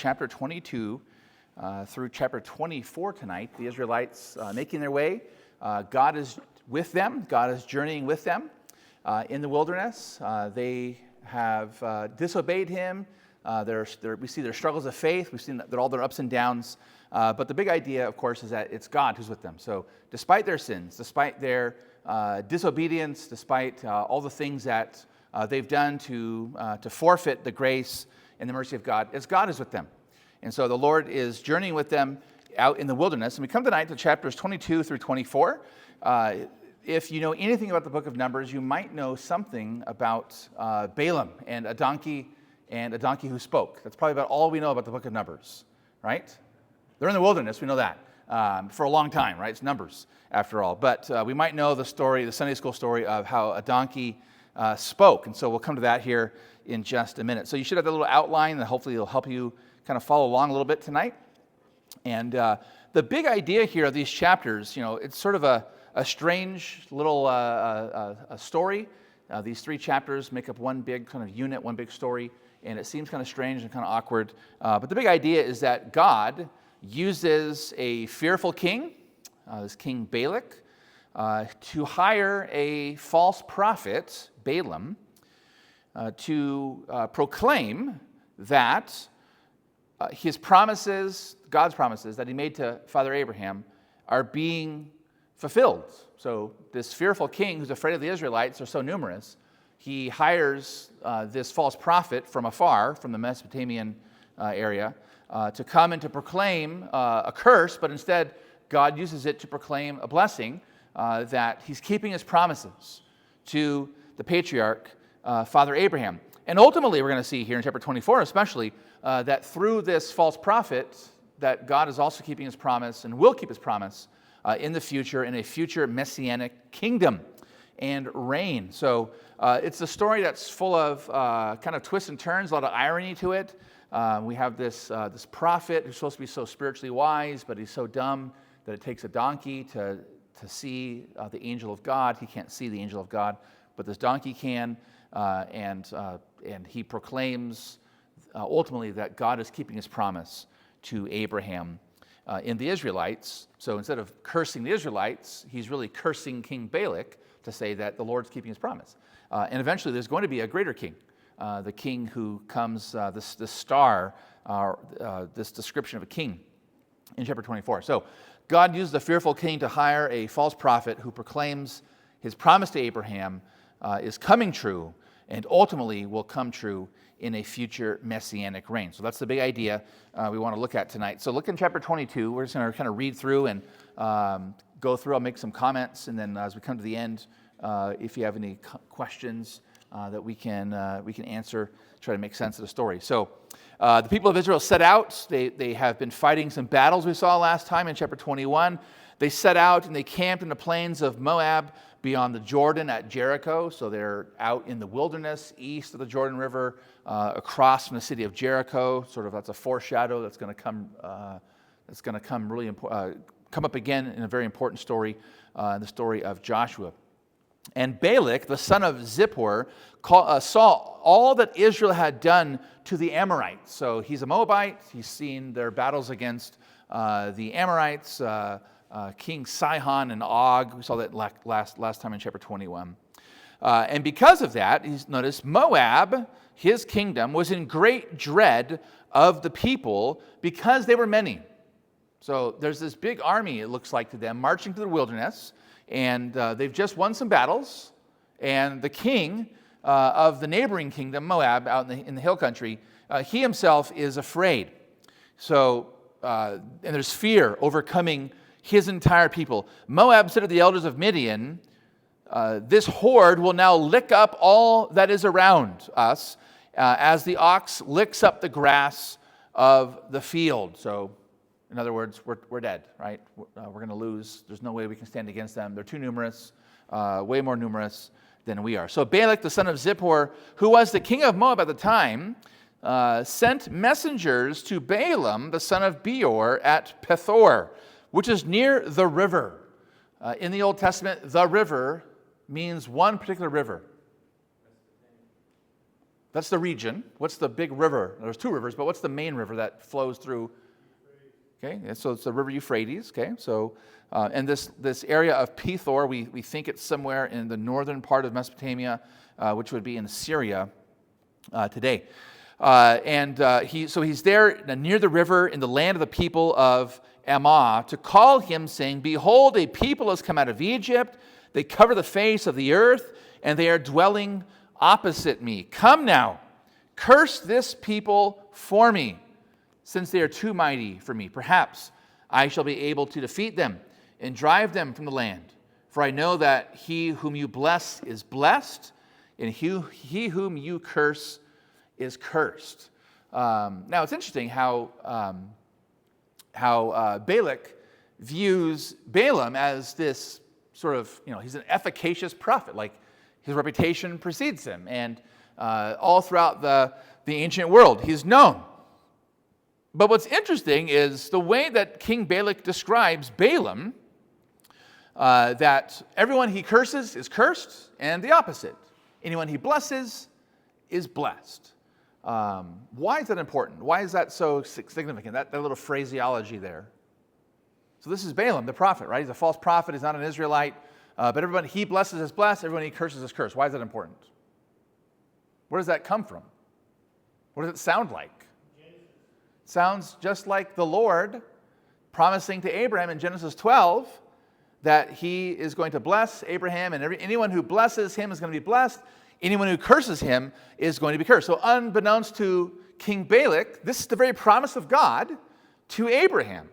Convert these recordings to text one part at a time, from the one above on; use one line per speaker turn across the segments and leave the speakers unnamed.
chapter 22 through chapter 24 tonight. The Israelites making their way. God is with them. God is journeying with them in the wilderness. They have disobeyed him. We see their struggles of faith. We've seen all their ups and downs. But the big idea, of course, is that it's God who's with them. So despite their sins, despite their disobedience, despite all the things that they've done to forfeit the grace and the mercy of God, it's God is with them. And so the Lord is journeying with them out in the wilderness. And we come tonight to chapters 22 through 24. If you know anything about the book of Numbers, you might know something about Balaam and a donkey who spoke. That's probably about all we know about the book of Numbers, right? They're in the wilderness, we know that, for a long time, right? It's Numbers, after all. But we might know the story, the Sunday school story of how a donkey spoke. And so we'll come to that here in just a minute. So you should have a little outline that hopefully will help you kind of follow along a little bit tonight. And the big idea here of these chapters, it's sort of a strange little a story. These three chapters make up one big kind of unit, one big story, and it seems kind of strange and kind of awkward. But the big idea is that God uses a fearful king, this King Balak, to hire a false prophet, Balaam, to proclaim that his promises, God's promises that he made to Father Abraham, are being fulfilled. So this fearful king who's afraid of the Israelites are so numerous, he hires this false prophet from afar, from the Mesopotamian area, to come and to proclaim a curse, but instead God uses it to proclaim a blessing, that he's keeping his promises to the patriarch, Father Abraham. And ultimately, we're going to see here in chapter 24 especially, that through this false prophet, that God is also keeping his promise and will keep his promise in the future, in a future messianic kingdom and reign. So it's a story that's full of kind of twists and turns, a lot of irony to it. We have this prophet who's supposed to be so spiritually wise, but he's so dumb that it takes a donkey to see the angel of God. He can't see the angel of God, but this donkey can, and he proclaims ultimately that God is keeping his promise to Abraham in the Israelites. So instead of cursing the Israelites, he's really cursing King Balak to say that the Lord's keeping his promise. And eventually there's going to be a greater king, the king who comes, this star, this description of a king in chapter 24. So God used the fearful king to hire a false prophet who proclaims his promise to Abraham is coming true and ultimately will come true in a future messianic reign. So that's the big idea we want to look at tonight. So look in chapter 22. We're just going to kind of read through and go through. I'll make some comments, and then as we come to the end, if you have any questions that we can answer, try to make sense of the story. So the people of Israel set out. They have been fighting some battles we saw last time in chapter 21. They set out and they camped in the plains of Moab beyond the Jordan at Jericho. So they're out in the wilderness east of the Jordan River, across from the city of Jericho. Sort of that's a foreshadow that's going to come. That's going to come really come up again in a very important story, the story of Joshua. And Balak, the son of Zippor, saw all that Israel had done to the Amorites. So he's a Moabite. He's seen their battles against the Amorites, King Sihon and Og. We saw that last time in chapter 21. And because of that, notice Moab, his kingdom, was in great dread of the people because they were many. So there's this big army, it looks like to them, marching through the wilderness. And they've just won some battles, and the king of the neighboring kingdom, Moab, out in the hill country, he himself is afraid. So, and there's fear overcoming his entire people. Moab said to the elders of Midian, this horde will now lick up all that is around us, as the ox licks up the grass of the field. So, in other words, we're dead, right? We're going to lose. There's no way we can stand against them. They're too numerous, way more numerous than we are. So Balak, the son of Zippor, who was the king of Moab at the time, sent messengers to Balaam, the son of Beor, at Pethor, which is near the river. In the Old Testament, the river means one particular river. That's the region. What's the big river? There's two rivers, but what's the main river that flows through? Okay, and so it's the river Euphrates. Okay, so and this area of Pethor, we think it's somewhere in the northern part of Mesopotamia, which would be in Syria today. He's there near the river in the land of the people of Ammah to call him, saying, "Behold, a people has come out of Egypt. They cover the face of the earth, and they are dwelling opposite me. Come now, curse this people for me, since they are too mighty for me. Perhaps I shall be able to defeat them and drive them from the land. For I know that he whom you bless is blessed, and he whom you curse is cursed." Now it's interesting how Balak views Balaam as this sort of, he's an efficacious prophet. Like, his reputation precedes him, and all throughout the ancient world, he's known. But what's interesting is the way that King Balak describes Balaam, that everyone he curses is cursed, and the opposite. Anyone he blesses is blessed. Why is that important? Why is that so significant, that little phraseology there? So this is Balaam, the prophet, right? He's a false prophet. He's not an Israelite. But everyone he blesses is blessed. Everyone he curses is cursed. Why is that important? Where does that come from? What does it sound like? It sounds just like the Lord promising to Abraham in Genesis 12 that he is going to bless Abraham, and anyone who blesses him is going to be blessed. Anyone who curses him is going to be cursed. So unbeknownst to King Balak, this is the very promise of God to Abraham.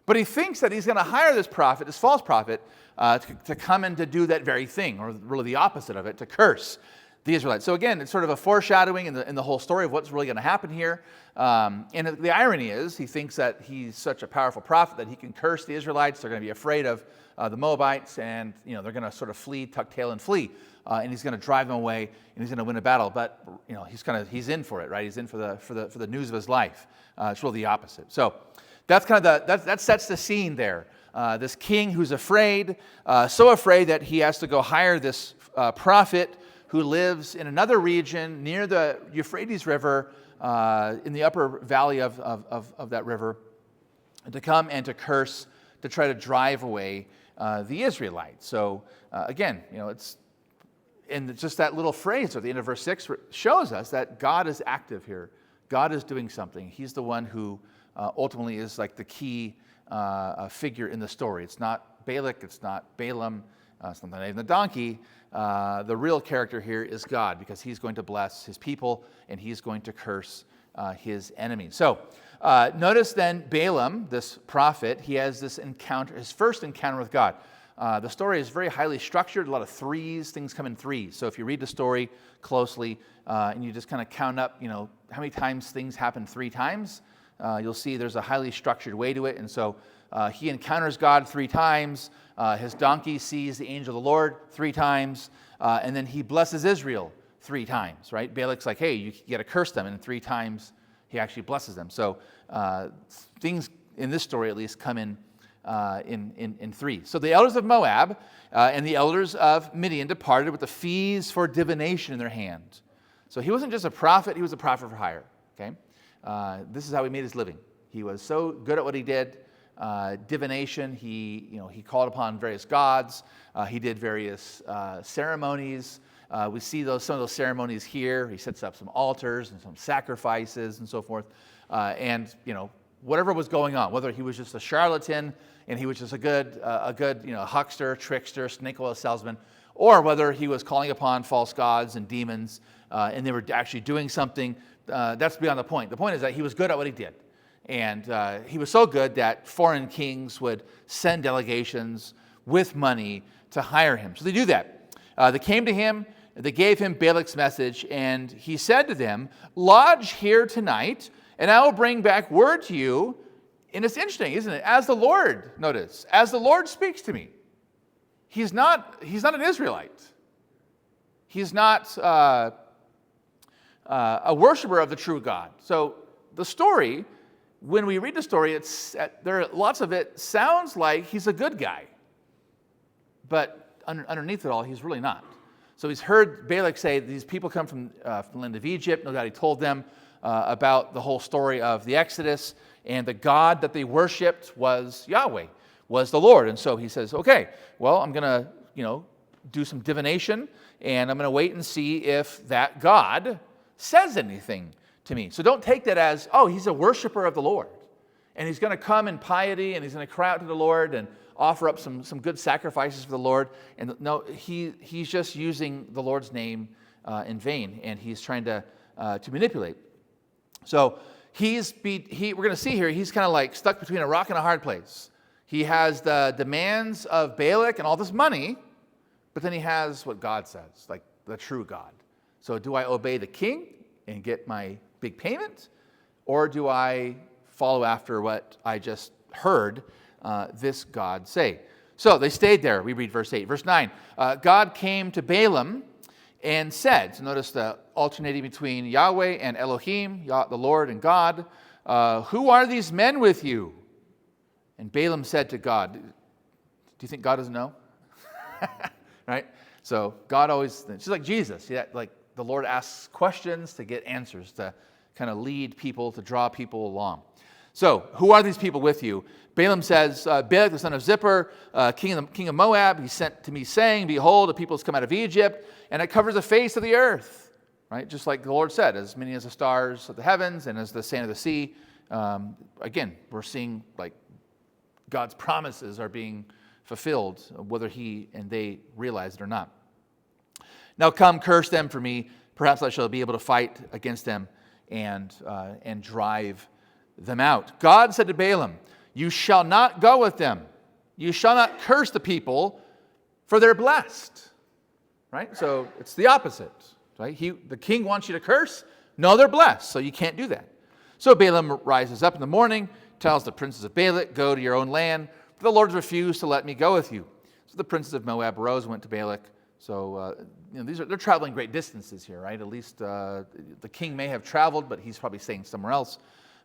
But he thinks that he's going to hire this prophet, this false prophet, to come and to do that very thing, or really the opposite of it, to curse the Israelites. So again, it's sort of a foreshadowing in the whole story of what's really going to happen here. And the irony is, he thinks that he's such a powerful prophet that he can curse the Israelites. They're going to be afraid of the Moabites, and they're going to sort of flee, tuck tail, and flee. And he's going to drive them away, and he's going to win a battle. But he's in for it, right? He's in for the news of his life. It's really the opposite. So that's kind of that sets the scene there. This king who's afraid, so afraid that he has to go hire this prophet who lives in another region near the Euphrates River, in the upper valley of that river, to come and to curse, to try to drive away the Israelites. So again, it's and just that little phrase at the end of verse 6 shows us that God is active here. God is doing something. He's the one who ultimately is like the key figure in the story. It's not Balak, it's not Balaam, it's not even the donkey. The real character here is God, because he's going to bless his people and he's going to curse his enemies. So notice then Balaam, this prophet, he has this encounter, his first encounter with God. The story is very highly structured, a lot of threes, things come in threes. So if you read the story closely and you just kind of count up, how many times things happen 3 times, you'll see there's a highly structured way to it. And so he encounters God 3 times. His donkey sees the angel of the Lord 3 times. And then he blesses Israel 3 times, right? Balak's like, hey, you got to curse them. And 3 times he actually blesses them. So things in this story at least come in 3. So the elders of Moab and the elders of Midian departed with the fees for divination in their hand. So he wasn't just a prophet, he was a prophet for hire. Okay, this is how he made his living. He was so good at what he did. Divination. He called upon various gods. He did various ceremonies. We see some of those ceremonies here. He sets up some altars and some sacrifices and so forth. And whatever was going on, whether he was just a charlatan and he was just a good huckster, trickster, snake oil salesman, or whether he was calling upon false gods and demons and they were actually doing something, that's beyond the point. The point is that he was good at what he did. And he was so good that foreign kings would send delegations with money to hire him. So they do that. They came to him, they gave him Balak's message, and he said to them, "Lodge here tonight, and I will bring back word to you." And it's interesting, isn't it? As the Lord, notice, as the Lord speaks to me. He's not an Israelite. He's not a worshiper of the true God. So the story, when we read the story, lots of it sounds like he's a good guy. But underneath it all, he's really not. So he's heard Balak say these people come from the land of Egypt. No doubt he told them about the whole story of the Exodus, and the God that they worshipped was Yahweh, was the Lord. And so he says, okay, well, I'm going to, do some divination, and I'm going to wait and see if that God says anything to me. So don't take that as, oh, he's a worshiper of the Lord, and he's going to come in piety, and he's going to cry out to the Lord and offer up some good sacrifices for the Lord. And no, he's just using the Lord's name in vain, and he's trying to manipulate. So we're going to see here, he's kind of like stuck between a rock and a hard place. He has the demands of Balak and all this money, but then he has what God says, like the true God. So do I obey the king and get my big payment, or do I follow after what I just heard this God say? So they stayed there. We read verse 8. Verse 9, God came to Balaam and said, so notice the alternating between Yahweh and Elohim, the Lord and God, who are these men with you? And Balaam said to God, do you think God doesn't know? Right? So God always, just like Jesus, like the Lord asks questions to get answers, to kind of lead people, to draw people along. So, who are these people with you? Balaam says, Balak, the son of Zippor, king of Moab, he sent to me saying, behold, the people has come out of Egypt, and it covers the face of the earth. Right? Just like the Lord said, as many as the stars of the heavens and as the sand of the sea. Again, we're seeing like God's promises are being fulfilled, whether he and they realize it or not. Now come, curse them for me. Perhaps I shall be able to fight against them and drive them out. God said to Balaam, you shall not go with them. You shall not curse the people, for they're blessed. Right? So it's the opposite. Right? The king wants you to curse. No, they're blessed, so you can't do that. So Balaam rises up in the morning, tells the princes of Balak, go to your own land, for the Lord has refused to let me go with you. So the princes of Moab arose and went to Balak. So they're traveling great distances here, right? At least the king may have traveled, but he's probably staying somewhere else.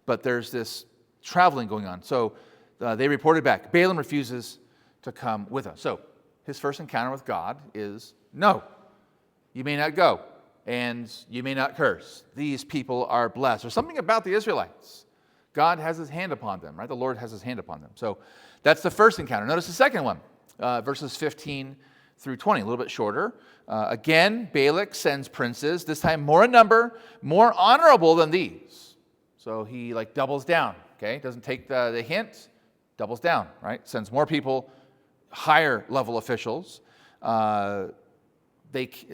But there's this traveling going on. So they reported back. Balaam refuses to come with us. So his first encounter with God is, no, you may not go, and you may not curse. These people are blessed. There's something about the Israelites. God has his hand upon them, right? The Lord has his hand upon them. So that's the first encounter. Notice the second one, verses 15 through 20, a little bit shorter. Again, Balak sends princes, this time more in number, more honorable than these. So he like doubles down, okay? Doesn't take the hint, doubles down, right? Sends more people, higher level officials. He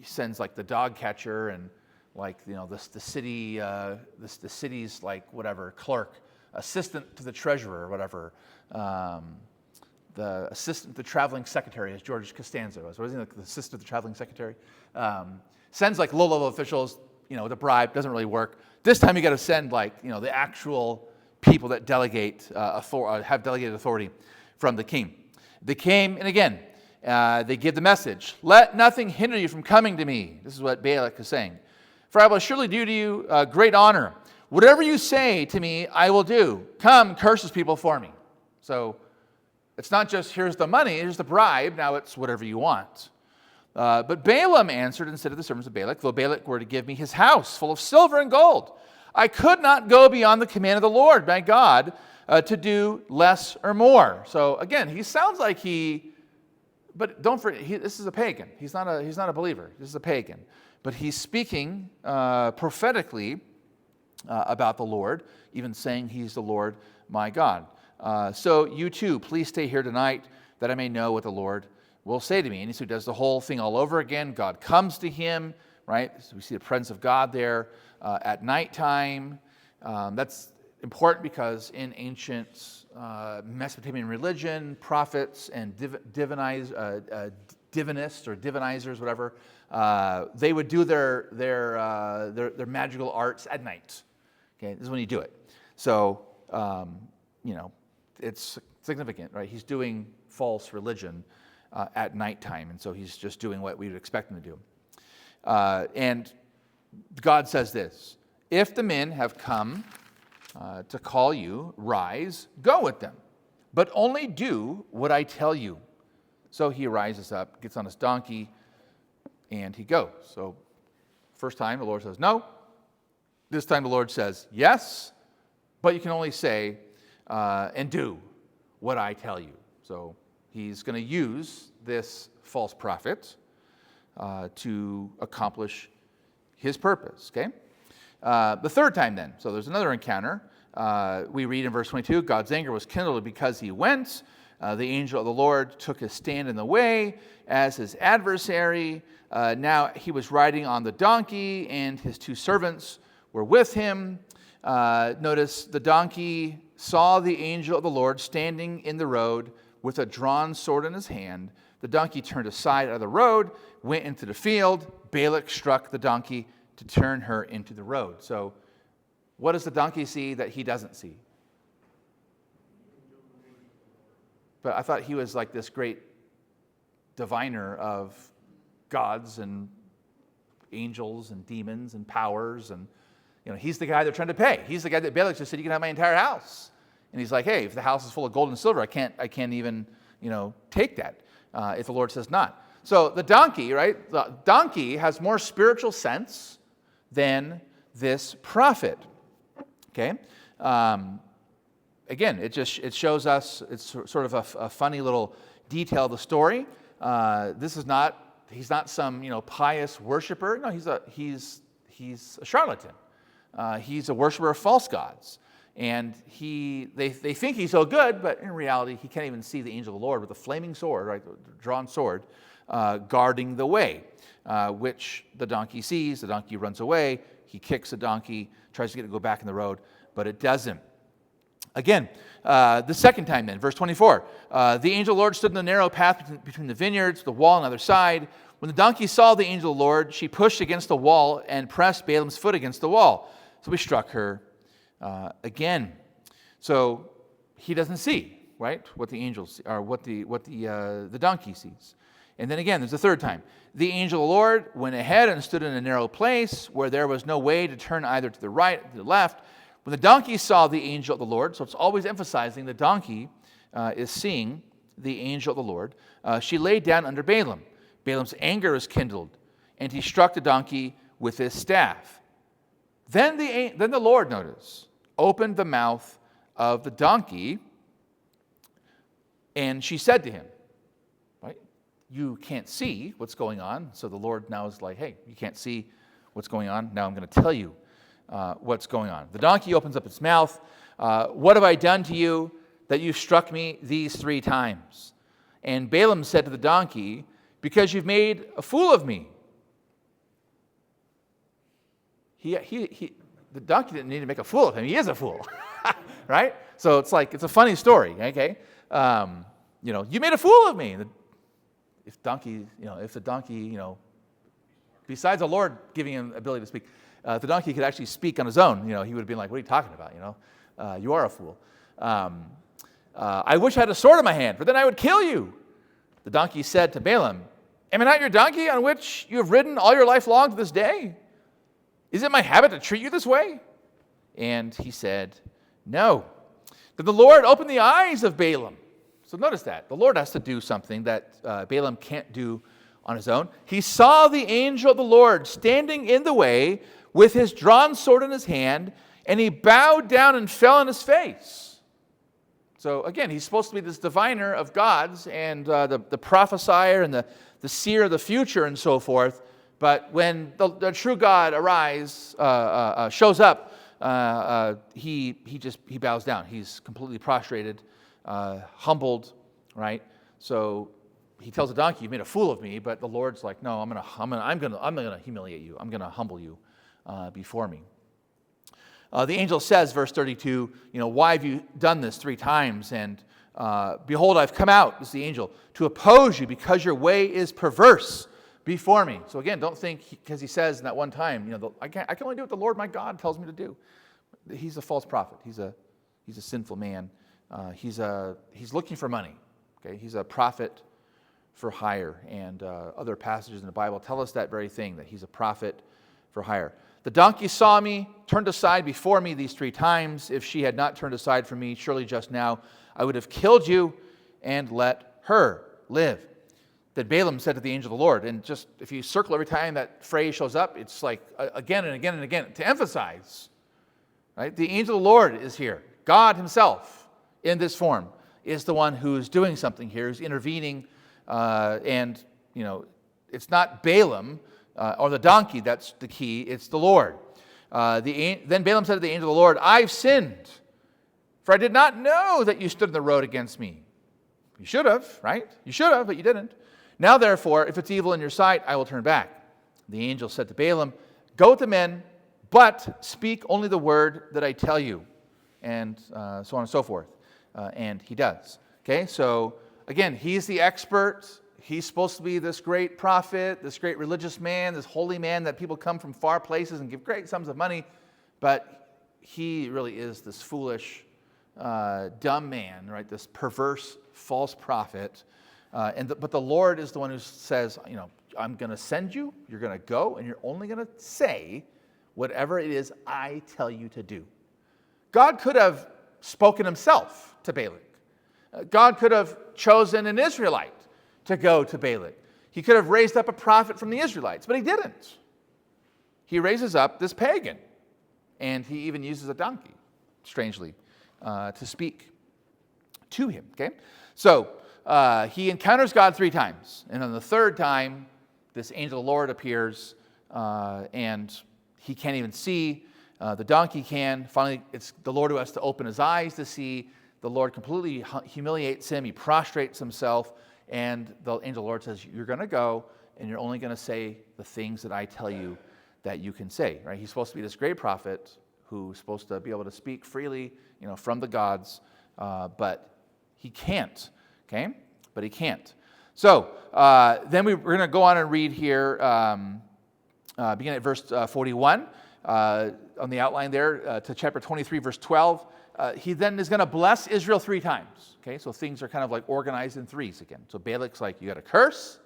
sends like the dog catcher and like, the city's like whatever, clerk, assistant to the treasurer or whatever, the assistant to the traveling secretary, as George Costanza was. Wasn't he like the assistant to the traveling secretary? Sends like low-level officials, the bribe, doesn't really work. This time you got to send like, the actual people that delegate, have delegated authority from the king. They came, and again, they give the message, let nothing hinder you from coming to me. This is what Balak is saying. For I will surely do to you great honor. Whatever you say to me, I will do. Come, curse these people for me. So it's not just here's the money, here's the bribe. Now it's whatever you want. But Balaam answered and said to the servants of Balak, though Balak were to give me his house full of silver and gold, I could not go beyond the command of the Lord, my God, to do less or more. So again, he sounds like but don't forget, this is a pagan. He's not a believer. This is a pagan. But he's speaking prophetically about the Lord, even saying he's the Lord my God. So you too, please stay here tonight that I may know what the Lord will say to me. And so he does the whole thing all over again. God comes to him, right? So we see the presence of God there at nighttime. That's important because in ancient Mesopotamian religion, prophets and divinists or divinizers, whatever, they would do their magical arts at night. Okay, this is when you do it. So, it's significant, right? He's doing false religion at nighttime, and so he's just doing what we would expect him to do. And God says this, if the men have come to call you, rise, go with them, but only do what I tell you. So he rises up, gets on his donkey, and he goes. So first time the Lord says no. This time the Lord says yes, but you can only say and do what I tell you. So he's going to use this false prophet to accomplish his purpose, okay? The third time then, so there's another encounter. We read in verse 22, God's anger was kindled because he went. The angel of the Lord took his stand in the way as his adversary. Now he was riding on the donkey, and his two servants were with him. Notice the donkey saw the angel of the Lord standing in the road with a drawn sword in his hand. The donkey turned aside out of the road, went into the field. Balak struck the donkey to turn her into the road. So what does the donkey see that he doesn't see? But I thought he was like this great diviner of gods and angels and demons and powers, and he's the guy they're trying to pay. He's the guy that Balak just said, you can have my entire house. And he's like, hey, if the house is full of gold and silver, I can't even take that if the Lord says not. So the donkey, right? The donkey has more spiritual sense than this prophet. Okay. Again, it shows us, it's sort of a funny little detail of the story. He's not some pious worshiper. No, he's a charlatan. He's a worshiper of false gods. And they think he's so good, but in reality, he can't even see the angel of the Lord with a flaming sword, right, the drawn sword, guarding the way, which the donkey sees. The donkey runs away. He kicks the donkey, tries to get it to go back in the road, but it doesn't. Again, the second time then, verse 24, the angel of the Lord stood in the narrow path between the vineyards, the wall on the other side. When the donkey saw the angel of the Lord, she pushed against the wall and pressed Balaam's foot against the wall. So he struck her again. So he doesn't see, right, what the angels or what the donkey sees. And then again, there's a third time. The angel of the Lord went ahead and stood in a narrow place where there was no way to turn either to the right or to the left. When the donkey saw the angel of the Lord, so it's always emphasizing the donkey is seeing the angel of the Lord, she laid down under Balaam. Balaam's anger was kindled, and he struck the donkey with his staff. Then the Lord, notice, opened the mouth of the donkey, and she said to him, right, you can't see what's going on. So the Lord now is like, hey, you can't see what's going on. Now I'm going to tell you what's going on. The donkey opens up its mouth. What have I done to you that you struck me these 3 times? And Balaam said to the donkey, because you've made a fool of me. The donkey didn't need to make a fool of him. He is a fool, right? So it's a funny story, okay? You made a fool of me. If the donkey, besides the Lord giving him ability to speak, if the donkey could actually speak on his own, he would have been like, what are you talking about, you are a fool. I wish I had a sword in my hand, for then I would kill you. The donkey said to Balaam, am I not your donkey on which you have ridden all your life long to this day? Is it my habit to treat you this way? And he said, no. Then the Lord opened the eyes of Balaam. So notice that. The Lord has to do something that Balaam can't do on his own. He saw the angel of the Lord standing in the way with his drawn sword in his hand, and he bowed down and fell on his face. So again, he's supposed to be this diviner of gods and the prophesier and the seer of the future and so forth. But when the true God shows up, he bows down. He's completely prostrated, humbled, right? So he tells the donkey, "You made a fool of me." But the Lord's like, "No, I'm gonna humiliate you. I'm gonna humble you before me." The angel says, verse 32, why have you done this 3 times? And behold, I've come out, this is the angel, to oppose you because your way is perverse before me. So again, don't think, because he says in that one time, I can only do what the Lord my God tells me to do. He's a false prophet. He's a sinful man. He's looking for money. Okay, he's a prophet for hire, and other passages in the Bible tell us that very thing, that he's a prophet for hire. The donkey saw me, turned aside before me these 3 times. If she had not turned aside from me, surely just now I would have killed you and let her live. that Balaam said to the angel of the Lord. And just if you circle every time that phrase shows up, it's like again and again and again to emphasize, right? The angel of the Lord is here. God himself in this form is the one who's doing something here, who's intervening. And, it's not Balaam or the donkey that's the key, it's the Lord. Then Balaam said to the angel of the Lord, I've sinned, for I did not know that you stood in the road against me. You should have, right? You should have, but you didn't. Now, therefore, if it's evil in your sight, I will turn back. The angel said to Balaam, go with the men, but speak only the word that I tell you. And so on and so forth. And he does. Okay, so again, he's the expert. He's supposed to be this great prophet, this great religious man, this holy man that people come from far places and give great sums of money. But he really is this foolish, dumb man, right? This perverse, false prophet. But the Lord is the one who says, I'm going to send you, you're going to go, and you're only going to say whatever it is I tell you to do. God could have spoken himself to Balak. God could have chosen an Israelite to go to Balak. He could have raised up a prophet from the Israelites, but he didn't. He raises up this pagan, and he even uses a donkey, strangely, to speak to him. Okay, so he encounters God 3 times, and on the 3rd time, this angel of the Lord appears, and he can't even see. The donkey can. Finally, it's the Lord who has to open his eyes to see. The Lord completely humiliates him. He prostrates himself, and the angel of the Lord says, you're going to go, and you're only going to say the things that I tell you that you can say. Right? He's supposed to be this great prophet who's supposed to be able to speak freely, from the gods, but he can't. Okay? But he can't. So then we're going to go on and read here, beginning at verse 41, on the outline there, to chapter 23, verse 12. He then is going to bless Israel 3 times. Okay, so things are kind of like organized in 3s again. So Balak's like, you got to curse.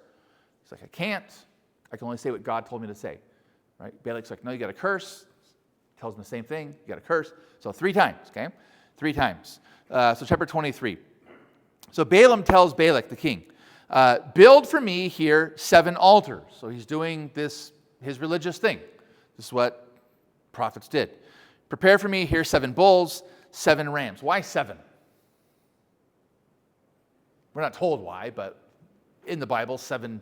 He's like, I can't. I can only say what God told me to say. Right? Balak's like, no, you got to curse. Tells him the same thing. You got to curse. So 3 times. Okay, 3 times. So chapter 23. So Balaam tells Balak, the king, build for me here 7 altars. So he's doing his religious thing. This is what prophets did. Prepare for me here 7 bulls, 7 rams. Why 7? We're not told why, but in the Bible, 7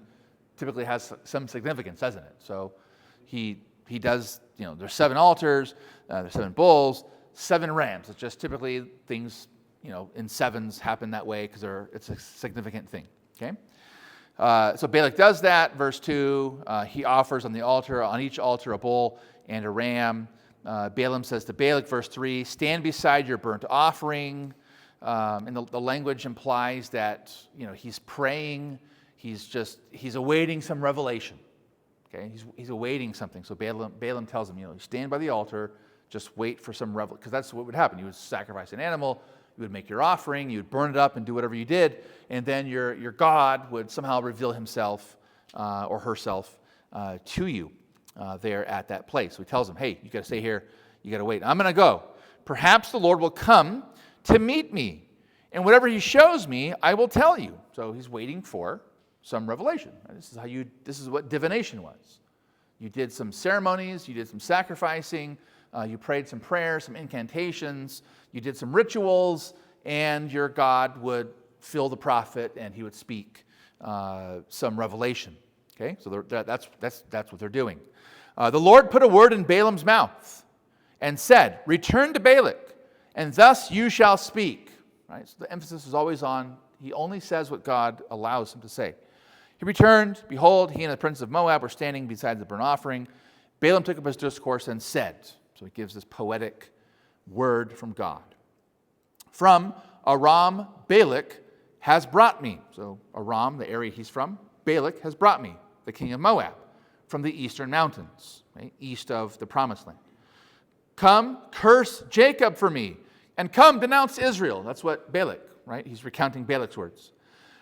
typically has some significance, doesn't it? So he does, there's 7 altars, there's 7 bulls, 7 rams. It's just typically things, in 7s happen that way because it's a significant thing. Okay? So Balak does that. Verse 2, he offers on each altar a bull and a ram. Balaam says to Balak, verse 3, stand beside your burnt offering. And the language implies that, he's praying. He's awaiting some revelation. Okay, he's awaiting something. So Balaam tells him, stand by the altar, just wait for some revelation, because that's what would happen. You would sacrifice an animal, you would make your offering, you would burn it up and do whatever you did, and then your God would somehow reveal himself or herself to you there at that place. So he tells him, hey, you got to stay here, you got to wait. I'm going to go. Perhaps the Lord will come to meet me, and whatever he shows me, I will tell you. So he's waiting for some revelation. Right? This is what divination was. You did some ceremonies, you did some sacrificing, you prayed some prayers, some incantations, you did some rituals, and your God would fill the prophet, and he would speak some revelation. Okay, so that's what they're doing. The Lord put a word in Balaam's mouth and said, return to Balak, and thus you shall speak. Right? So the emphasis is always on, he only says what God allows him to say. He returned, behold, he and the prince of Moab were standing beside the burnt offering. Balaam took up his discourse and said, so he gives this poetic word from God. From Aram, Balak has brought me. So Aram, the area he's from, Balak has brought me, the king of Moab, from the eastern mountains, right, east of the promised land. Come, curse Jacob for me, and come, denounce Israel. That's what Balak, right? He's recounting Balak's words.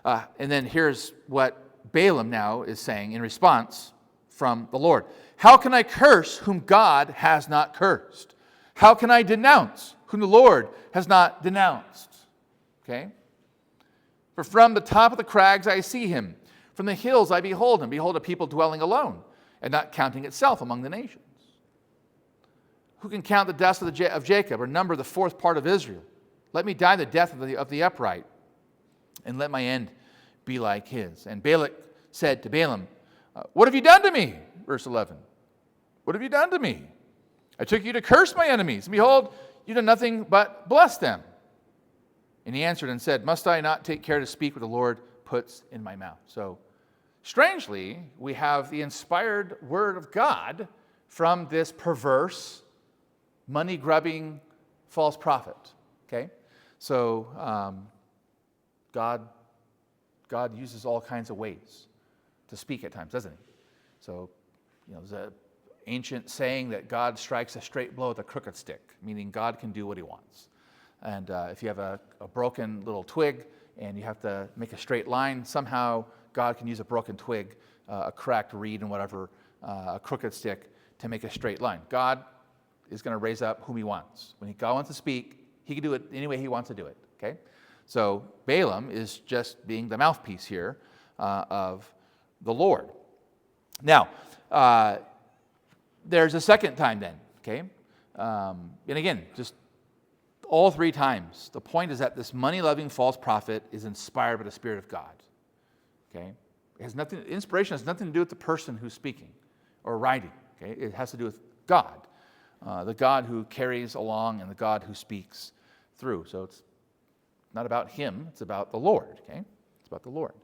And then here's what Balaam now is saying in response from the Lord. How can I curse whom God has not cursed? How can I denounce whom the Lord has not denounced? Okay? For from the top of the crags I see him. From the hills I behold, and behold a people dwelling alone, and not counting itself among the nations. Who can count the dust of Jacob, or number the fourth part of Israel? Let me die the death of the upright, and let my end be like his. And Balak said to Balaam, what have you done to me? Verse 11. What have you done to me? I took you to curse my enemies, and behold, you done nothing but bless them. And he answered and said, must I not take care to speak what the Lord puts in my mouth? So, strangely, we have the inspired word of God from this perverse, money-grubbing false prophet. Okay? So, God uses all kinds of ways to speak at times, doesn't he? So, there's an ancient saying that God strikes a straight blow with a crooked stick, meaning God can do what he wants. And if you have a broken little twig and you have to make a straight line, somehow God can use a broken twig, a cracked reed and whatever, a crooked stick to make a straight line. God is going to raise up whom he wants. When God wants to speak, he can do it any way he wants to do it. Okay? So Balaam is just being the mouthpiece here of the Lord. Now, there's a second time then. Okay? And again, just all three times, the point is that this money-loving false prophet is inspired by the Spirit of God. Okay? Inspiration has nothing to do with the person who's speaking or writing. Okay? It has to do with God, the God who carries along and the God who speaks through. So it's not about him, it's about the Lord. Okay? It's about the Lord.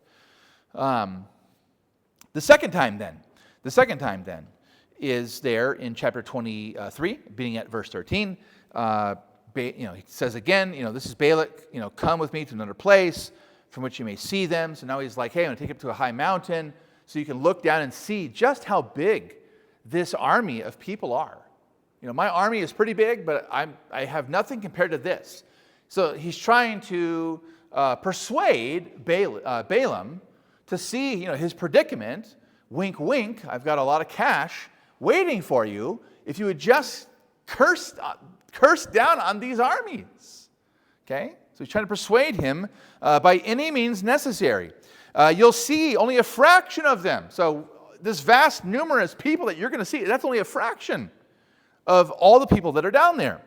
The second time then is there in chapter 23, beginning at verse 13. He says again, this is Balak, come with me to another place from which you may see them. So now he's like, hey, I'm going to take you to a high mountain so you can look down and see just how big this army of people are. My army is pretty big, but I have nothing compared to this. So he's trying to persuade Balaam to see, his predicament. Wink, wink, I've got a lot of cash waiting for you if you would just curse down on these armies. Okay? So he's trying to persuade him by any means necessary. You'll see only a fraction of them. So this vast, numerous people that you're going to see, that's only a fraction of all the people that are down there.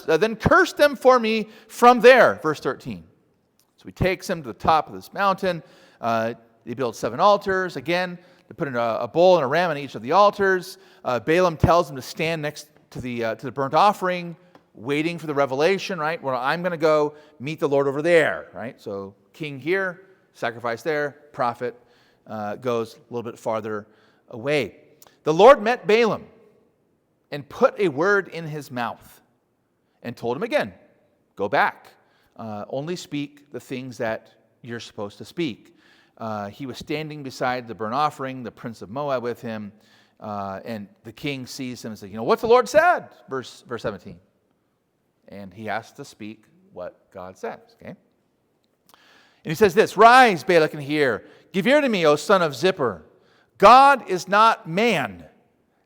Then curse them for me from there, verse 13. So he takes him to the top of this mountain. They build 7 altars. Again, they put in a bull and a ram on each of the altars. Balaam tells him to stand next to the burnt offering, waiting for the revelation, right? Well, I'm going to go meet the Lord over there, right? So king here, sacrifice there, prophet goes a little bit farther away. The Lord met Balaam and put a word in his mouth and told him again, go back. Only speak the things that you're supposed to speak. He was standing beside the burnt offering, the prince of Moab with him, and the king sees him and says, what's the Lord said? Verse 17. And he has to speak what God says, okay? And he says this, rise, Balak, and hear. Give ear to me, O son of Zippor. God is not man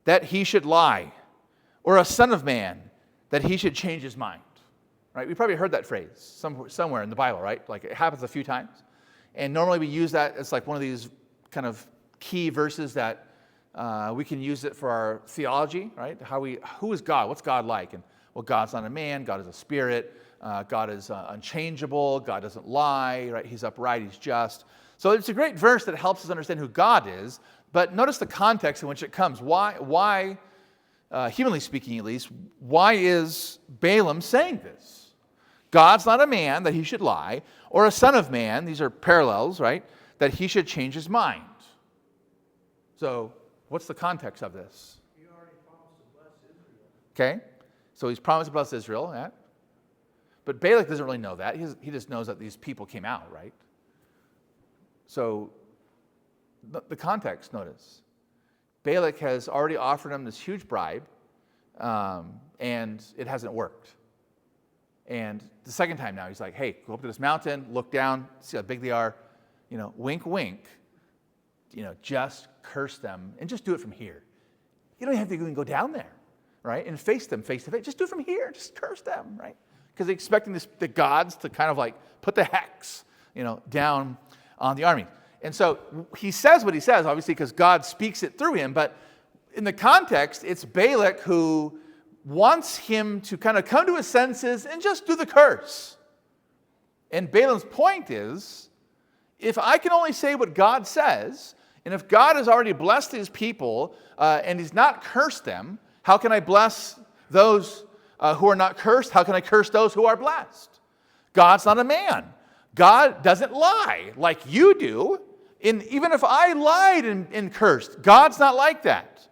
that he should lie, or a son of man that he should change his mind. Right? We probably heard that phrase somewhere in the Bible, right? Like it happens a few times. And normally we use that as like one of these kind of key verses that we can use it for our theology, right? Who is God? What's God like? And well, God's not a man. God is a spirit. God is unchangeable. God doesn't lie, right? He's upright. He's just. So it's a great verse that helps us understand who God is. But notice the context in which it comes. Why, humanly speaking at least, why is Balaam saying this? God's not a man that he should lie, or a son of man, these are parallels, right, that he should change his mind. So, what's the context of this?
He already promised to bless Israel.
Okay, so he's promised to bless Israel, yeah. But Balak doesn't really know that. He just knows that these people came out, right? So, the context, notice. Balak has already offered him this huge bribe, and it hasn't worked. And the second time now, he's like, hey, go up to this mountain, look down, see how big they are, wink, wink, just curse them, and just do it from here. You don't have to even go down there, right, and face them face to face. Just do it from here, just curse them, right? Because they're expecting the gods to kind of like put the hex, down on the army. And so he says what he says, obviously, because God speaks it through him. But in the context, it's Balak who wants him to kind of come to his senses and just do the curse. And Balaam's point is, if I can only say what God says, and if God has already blessed his people and he's not cursed them, how can I bless those who are not cursed? How can I curse those who are blessed? God's not a man. God doesn't lie like you do. And even if I lied and cursed, God's not like that.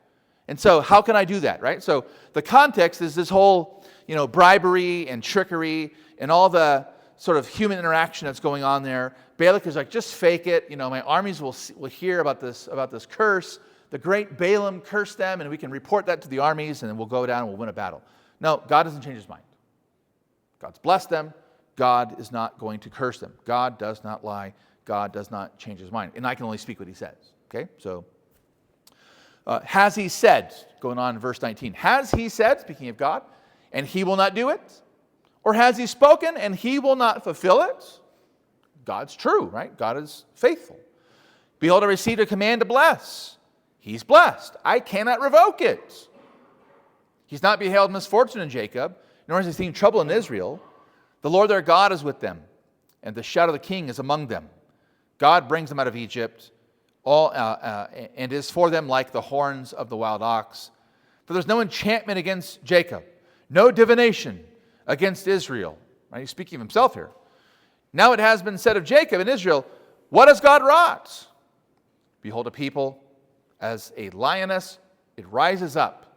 And so how can I do that, right? So the context is this whole, bribery and trickery and all the sort of human interaction that's going on there. Balak is like, just fake it. My armies will hear about this curse. The great Balaam cursed them, and we can report that to the armies, and then we'll go down and we'll win a battle. No, God doesn't change his mind. God's blessed them. God is not going to curse them. God does not lie. God does not change his mind. And I can only speak what he says. Okay, so has he said, going on in verse 19, has he said, speaking of God, and he will not do it? Or has he spoken and he will not fulfill it? God's true, right? God is faithful. Behold, I received a command to bless. He's blessed. I cannot revoke it. He's not beheld misfortune in Jacob, nor has he seen trouble in Israel. The Lord their God is with them, and the shout of the king is among them. God brings them out of Egypt, and is for them like the horns of the wild ox. For there's no enchantment against Jacob, no divination against Israel. Right? He's speaking of himself here. Now it has been said of Jacob and Israel, what has God wrought? Behold, a people, as a lioness, it rises up,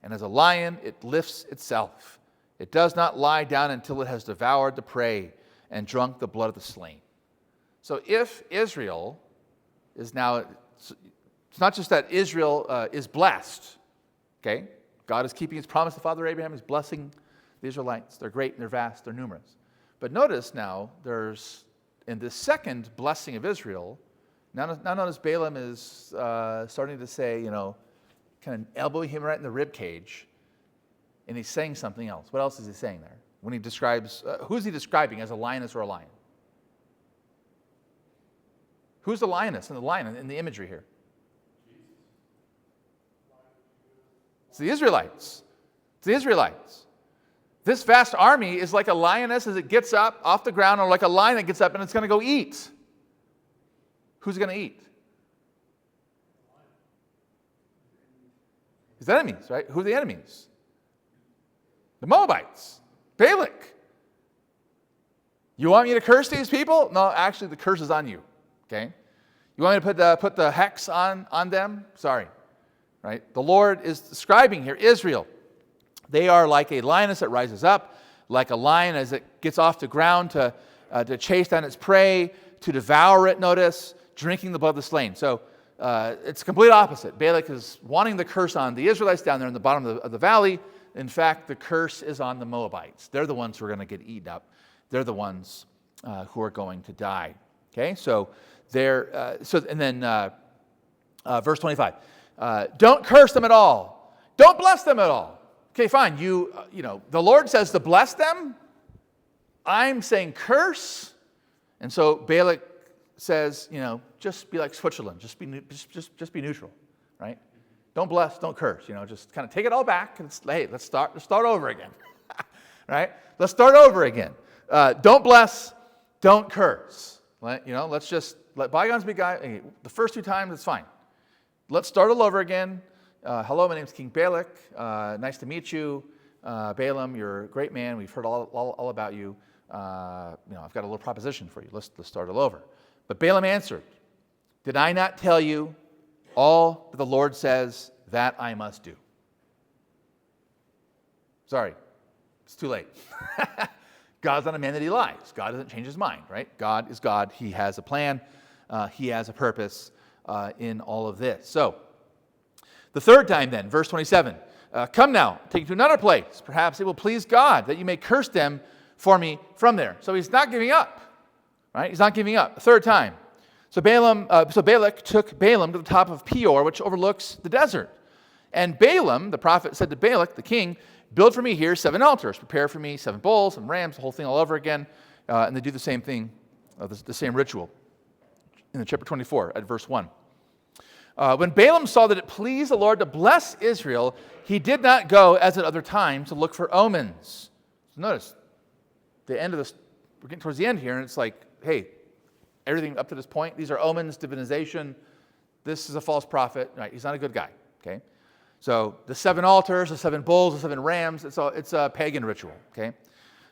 and as a lion, it lifts itself. It does not lie down until it has devoured the prey and drunk the blood of the slain. So if Israel is now, it's not just that Israel is blessed, okay? God is keeping his promise to Father Abraham. He's blessing the Israelites. They're great and they're vast, they're numerous. But notice now, there's, in this second blessing of Israel, now notice Balaam is starting to say, kind of elbowing him right in the rib cage, and he's saying something else. What else is he saying there? When he describes, who is he describing as a lioness or a lion? Who's the lioness and the lion in the imagery here? It's the Israelites. It's the Israelites. This vast army is like a lioness as it gets up off the ground, or like a lion that gets up and it's going to go eat. Who's going to eat? His enemies, right? Who are the enemies? The Moabites. Balak. You want me to curse these people? No, actually the curse is on you. Okay? You want me to put the hex on them? Sorry. Right? The Lord is describing here Israel. They are like a lioness that rises up, like a lion as it gets off the ground to chase down its prey, to devour it, notice, drinking the blood of the slain. So it's complete opposite. Balak is wanting the curse on the Israelites down there in the bottom of the valley. In fact, the curse is on the Moabites. They're the ones who are going to get eaten up. They're the ones who are going to die. Okay, so verse 25. Don't curse them at all. Don't bless them at all. Okay, fine. The Lord says to bless them. I'm saying curse. And so Balak says, just be like Switzerland. Just be neutral, right? Don't bless, don't curse. Just kind of take it all back and let's start over again, right? Let's start over again. Don't bless, don't curse. Let's just let bygones be bygones. The first two times, it's fine. Let's start all over again. Hello, my name's King Balak. Nice to meet you. Balaam, you're a great man. We've heard all about you. I've got a little proposition for you. Let's start all over. But Balaam answered, did I not tell you all that the Lord says that I must do? Sorry, it's too late. God's not a man that he lies. God doesn't change his mind, right? God is God. He has a plan. He has a purpose in all of this. So, the third time then, verse 27. Come now, take you to another place. Perhaps it will please God that you may curse them for me from there. So he's not giving up, right? He's not giving up. A third time. So Balak took Balaam to the top of Peor, which overlooks the desert. And Balaam, the prophet, said to Balak, the king, build for me here 7 altars. Prepare for me 7 bulls, some rams, the whole thing all over again. And they do the same thing, the same ritual. in chapter 24 at verse 1. When Balaam saw that it pleased the Lord to bless Israel, he did not go as at other times to look for omens. So notice, the end of this, we're getting towards the end here, and it's like, hey, everything up to this point, these are omens, divinization. This is a false prophet. Right? He's not a good guy. Okay, so the 7 altars, the 7 bulls, the 7 rams, it's a pagan ritual. Okay,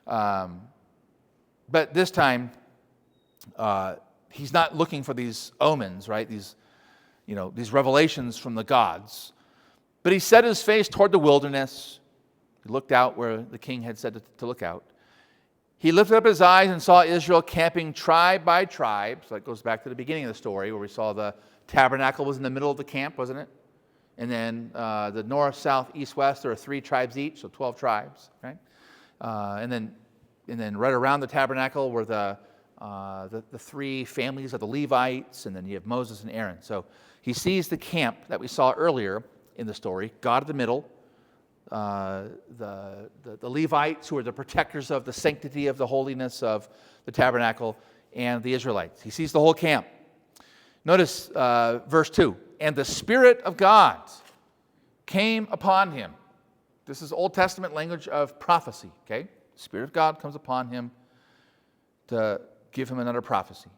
but this time he's not looking for these omens, right? These revelations from the gods. But he set his face toward the wilderness. He looked out where the king had said to look out. He lifted up his eyes and saw Israel camping tribe by tribe. So that goes back to the beginning of the story where we saw the tabernacle was in the middle of the camp, wasn't it? And then the north, south, east, west, there are 3 tribes each, so 12 tribes, right? And then right around the tabernacle were the 3 families of the Levites, and then you have Moses and Aaron. So he sees the camp that we saw earlier in the story, God in the middle, the Levites who are the protectors of the sanctity of the holiness of the tabernacle, and the Israelites. He sees the whole camp. Notice verse 2. And the Spirit of God came upon him. This is Old Testament language of prophecy, okay? The Spirit of God comes upon him to give him another prophecy.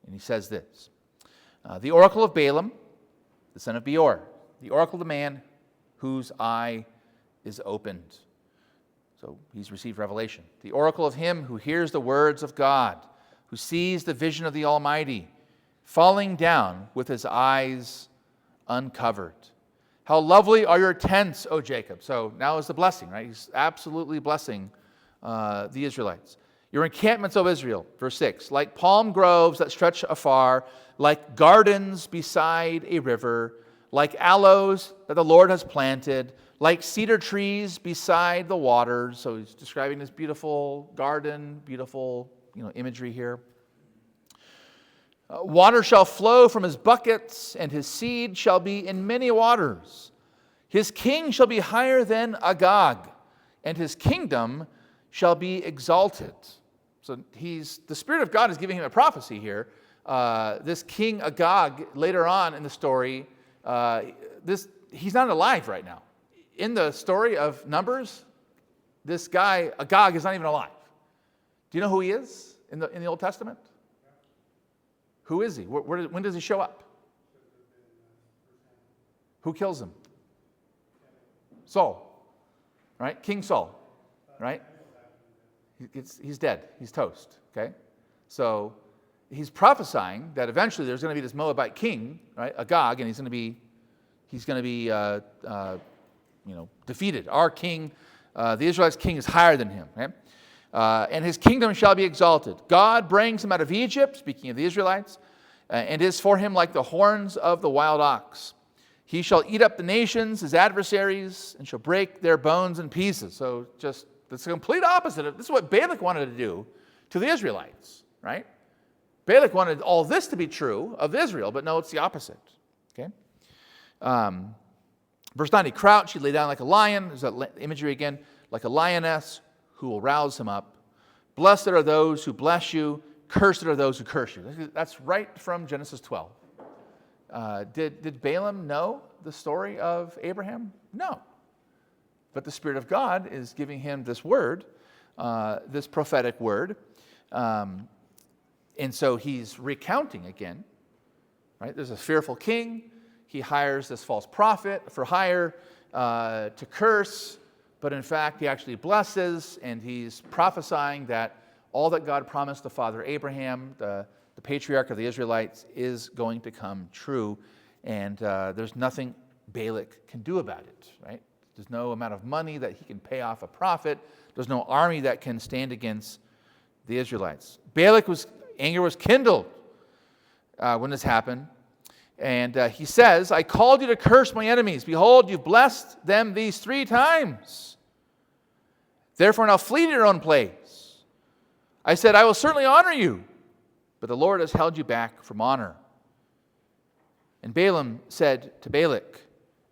And he says this. The oracle of Balaam, the son of Beor, the oracle of the man whose eye is opened. So he's received revelation. The oracle of him who hears the words of God, who sees the vision of the Almighty, falling down with his eyes uncovered. How lovely are your tents, O Jacob. So now is the blessing, right? He's absolutely blessing the Israelites. Your encampments, O Israel, verse 6, like palm groves that stretch afar, like gardens beside a river, like aloes that the Lord has planted, like cedar trees beside the waters. So he's describing this beautiful garden, beautiful imagery here. Water shall flow from his buckets, and his seed shall be in many waters. His king shall be higher than Agag, and his kingdom shall be exalted. So the Spirit of God is giving him a prophecy here. This king Agag, later on in the story, he's not alive right now. In the story of Numbers, this guy Agag is not even alive. Do you know who he is in the Old Testament? Who is he? When does he show up? Who kills him? Saul, right? King Saul, right? He's dead. He's toast, okay? So he's prophesying that eventually there's going to be this Moabite king, right, Agag, and he's going to be defeated. Our king, the Israelites' king, is higher than him, right? And his kingdom shall be exalted. God brings him out of Egypt, speaking of the Israelites, and is for him like the horns of the wild ox. He shall eat up the nations, his adversaries, and shall break their bones in pieces. So just, it's the complete opposite of, this is what Balak wanted to do to the Israelites, right? Balak wanted all this to be true of Israel, but no, it's the opposite, okay? Verse 9, he crouched, he lay down like a lion. There's that imagery again, like a lioness who will rouse him up. Blessed are those who bless you. Cursed are those who curse you. That's right from Genesis 12. Did Balaam know the story of Abraham? No. But the Spirit of God is giving him this word, this prophetic word. And so he's recounting again, right? There's a fearful king. He hires this false prophet for hire to curse. But in fact, he actually blesses, and he's prophesying that all that God promised the father Abraham, the patriarch of the Israelites, is going to come true. And there's nothing Balak can do about it, right? There's no amount of money that he can pay off a prophet. There's no army that can stand against the Israelites. Anger was kindled when this happened. And he says, I called you to curse my enemies. Behold, you've blessed them these 3 times. Therefore now flee to your own place. I said, I will certainly honor you, but the Lord has held you back from honor. And Balaam said to Balak,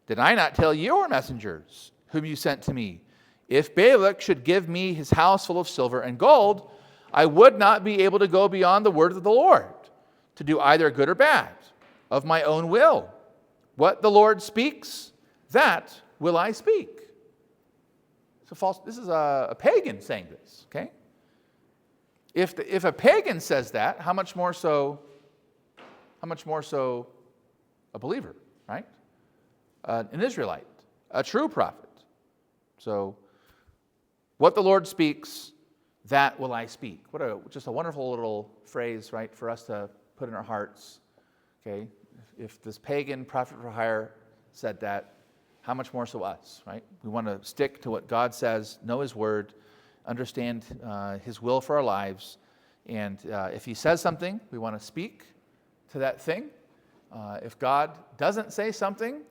did I not tell your messengers whom you sent to me? If Balak should give me his house full of silver and gold, I would not be able to go beyond the word of the Lord. to do either good or bad of my own will. What the Lord speaks, that will I speak. This is a pagan saying this, okay? If a pagan says that, how much more so a believer, right? An Israelite, a true prophet. So, what the Lord speaks, that will I speak. Just a wonderful little phrase, right, for us to put in our hearts. Okay, if this pagan prophet for hire said that, how much more so us, right? We want to stick to what God says, know His word, understand His will for our lives, and if He says something, we want to speak to that thing. If God doesn't say something,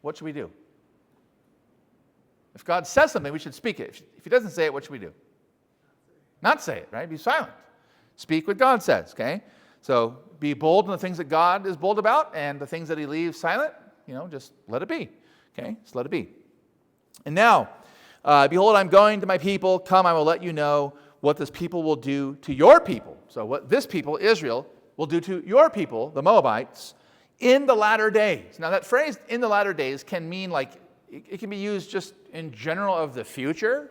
what should we do? If God says something, we should speak it. If He doesn't say it, what should we do? Not say it, right? Be silent. Speak what God says, okay? So be bold in the things that God is bold about, and the things that He leaves silent, just let it be, okay? Just let it be. And now, behold, I'm going to my people. Come, I will let you know what this people will do to your people. So what this people, Israel, will do to your people, the Moabites, in the latter days. Now that phrase, in the latter days, can mean it can be used just in general of the future,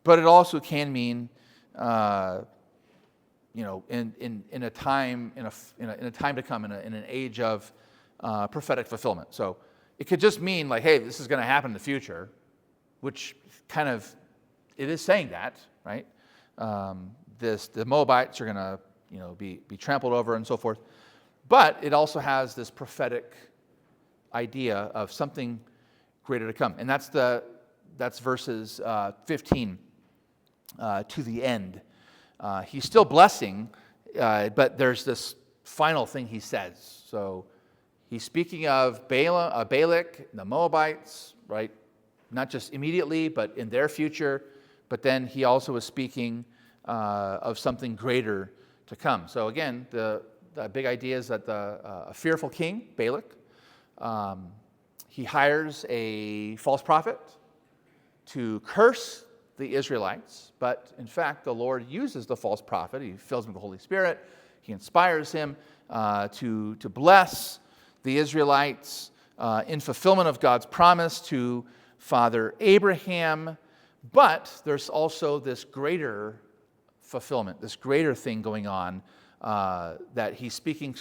but it also can mean, in a time to come, in an age of prophetic fulfillment. So it could just mean hey, this is going to happen in the future, which kind of it is saying that, right? The Moabites are going to be trampled over and so forth, but it also has this prophetic idea of something greater to come, and that's verses 15 to the end. He's still blessing, but there's this final thing he says. So he's speaking of Balak, the Moabites, right? Not just immediately, but in their future. But then he also is speaking of something greater to come. So again, the big idea is that a fearful king, Balak, he hires a false prophet to curse the Israelites, but in fact, the Lord uses the false prophet. He fills him with the Holy Spirit. He inspires him to bless the Israelites in fulfillment of God's promise to Father Abraham. But there's also this greater fulfillment, this greater thing going on that he's speaking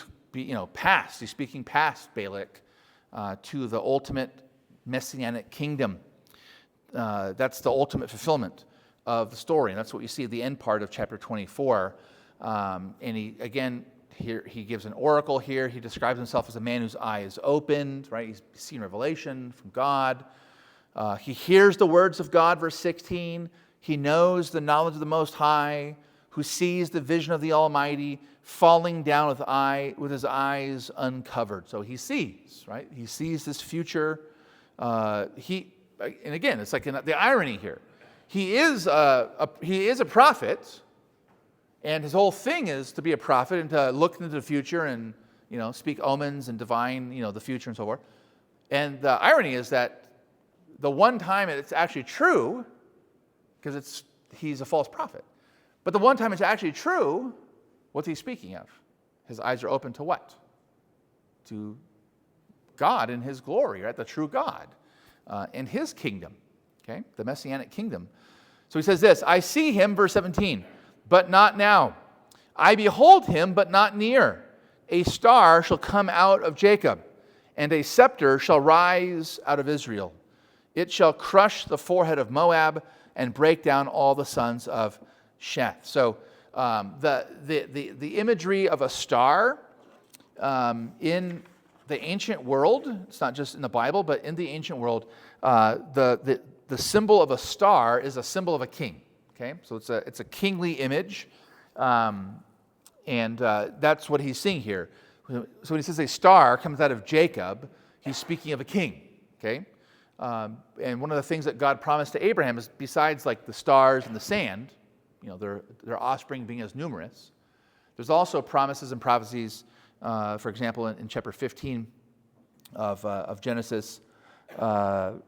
past. He's speaking past Balak to the ultimate messianic kingdom. That's the ultimate fulfillment of the story, and that's what you see at the end part of chapter 24. And he gives an oracle here. He describes himself as a man whose eye is opened, right? He's seen revelation from God. He hears the words of God, verse 16. He knows the knowledge of the Most High, who sees the vision of the Almighty, falling down with his eyes uncovered. So he sees, right? He sees this future. And again, it's the irony here. He is a prophet, and his whole thing is to be a prophet and to look into the future and speak omens and divine the future and so forth. And the irony is that the one time it's actually true, because he's a false prophet, but the one time it's actually true, what's he speaking of? His eyes are open to what? To God in His glory, right? The true God. In His kingdom, okay, the Messianic kingdom. So he says this, I see him, verse 17, but not now. I behold him, but not near. A star shall come out of Jacob, and a scepter shall rise out of Israel. It shall crush the forehead of Moab and break down all the sons of Sheth. So the imagery of a star in the ancient world, it's not just in the Bible, but in the ancient world, the symbol of a star is a symbol of a king. Okay, so it's a kingly image, and that's what he's seeing here. So when he says a star comes out of Jacob, he's speaking of a king. Okay, and one of the things that God promised to Abraham is, besides the stars and the sand, their offspring being as numerous, there's also promises and prophecies. For example, in chapter 15 of Genesis, chapter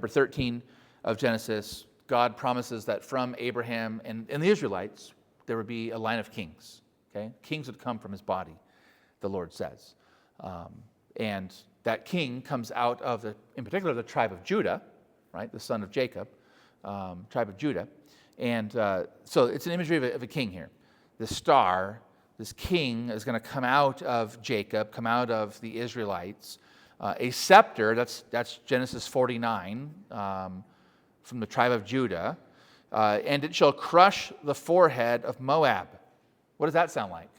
13 of Genesis, God promises that from Abraham and the Israelites there would be a line of kings. Okay, kings would come from his body, the Lord says, and that king comes out of in particular, the tribe of Judah, right, the son of Jacob, tribe of Judah, and so it's an imagery of a king here. This star, this king, is going to come out of Jacob, come out of the Israelites. A scepter, that's Genesis 49, from the tribe of Judah, and it shall crush the forehead of Moab. What does that sound like?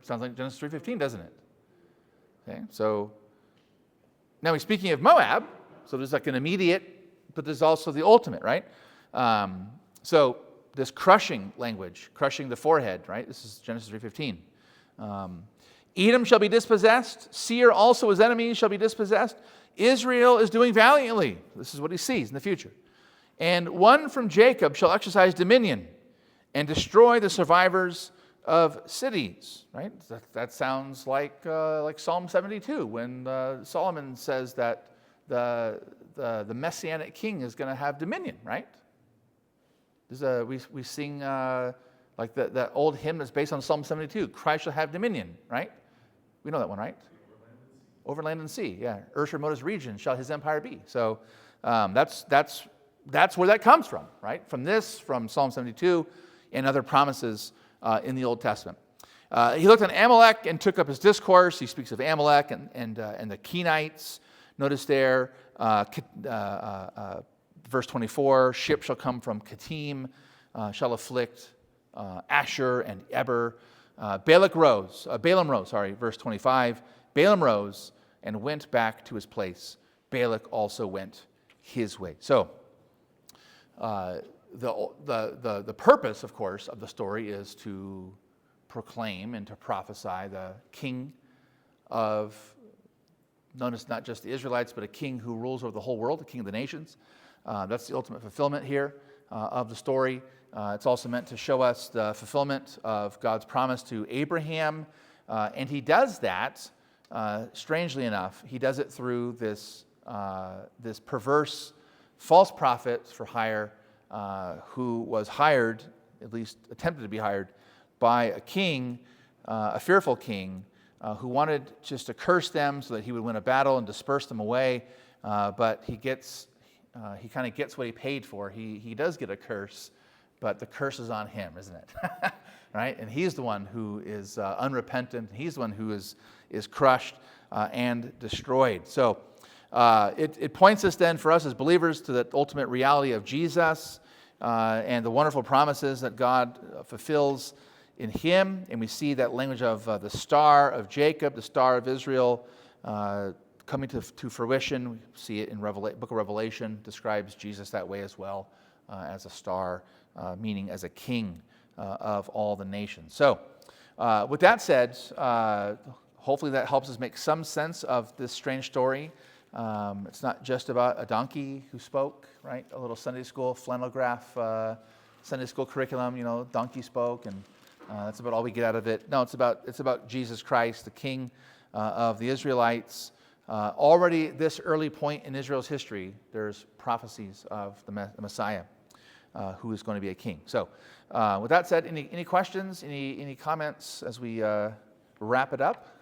Sounds like Genesis 3:15, doesn't it? Okay, so now he's speaking of Moab, so there's like an immediate, but there's also the ultimate, right? So this crushing language, crushing the forehead, right? This is Genesis 3:15. Edom shall be dispossessed. Seir also his enemies shall be dispossessed. Israel is doing valiantly. This is what he sees in the future. And one from Jacob shall exercise dominion and destroy the survivors of cities. Right? That sounds like Psalm 72 when Solomon says that the Messianic king is going to have dominion. Right? We sing like that old hymn that's based on Psalm 72. Christ shall have dominion. Right? We know that one, right? Over land and sea. Yeah. Earth's remotest region shall his empire be. So that's where that comes from, right? From Psalm 72 and other promises in the Old Testament. He looked on Amalek and took up his discourse. He speaks of Amalek and the Kenites. Notice there, verse 24, ship shall come from Kittim, shall afflict Asher and Eber. Balaam rose, verse 25. Balaam rose and went back to his place. Balak also went his way. So, the purpose, of course, of the story is to proclaim and to prophesy the king of, notice not just the Israelites, but a king who rules over the whole world, the king of the nations. That's the ultimate fulfillment here of the story. It's also meant to show us the fulfillment of God's promise to Abraham. And he does that, strangely enough, he does it through this perverse false prophet for hire who was hired, at least attempted to be hired, by a king, a fearful king, who wanted just to curse them so that he would win a battle and disperse them away. But he kind of gets what he paid for. He does get a curse, but the curse is on him, isn't it? Right? And he's the one who is unrepentant. He's the one who is crushed and destroyed. So it points us then for us as believers to the ultimate reality of Jesus and the wonderful promises that God fulfills in him. And we see that language of the star of Jacob, the star of Israel, coming to fruition. We see it in book of Revelation, describes Jesus that way as well, as a star, meaning as a king of all the nations. So with that said, hopefully that helps us make some sense of this strange story. It's not just about a donkey who spoke, right? A little Sunday school flannel graph, Sunday school curriculum, donkey spoke, and that's about all we get out of it. No, it's about Jesus Christ, the King of the Israelites. Already this early point in Israel's history, there's prophecies of the Messiah, who is going to be a king. So with that said, any questions, any comments as we wrap it up?